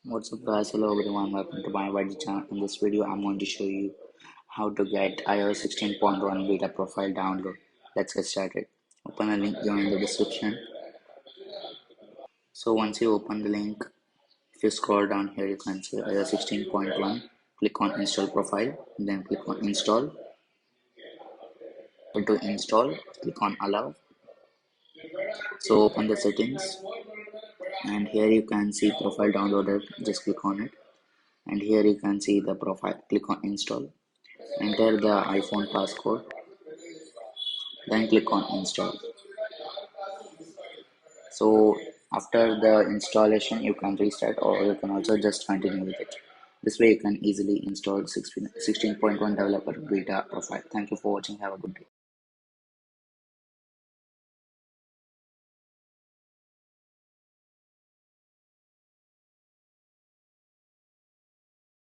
What's up guys, hello everyone, welcome to my YG channel. In this video I'm going to show you how to get iOS 16.1 beta profile download. Let's get started. Open a link given in the description. So once you open the link, if you scroll down here you can see iOS 16.1. Click on install profile, then click on install. To install, click on allow. So open the settings and here you can see profile downloaded, just click on it. And here you can see the profile, click on install. Enter the iPhone passcode, then click on install. So after the installation you can restart or you can also just continue with it. This way you can easily install 16.1 developer beta profile. Thank you for watching. Have a good day.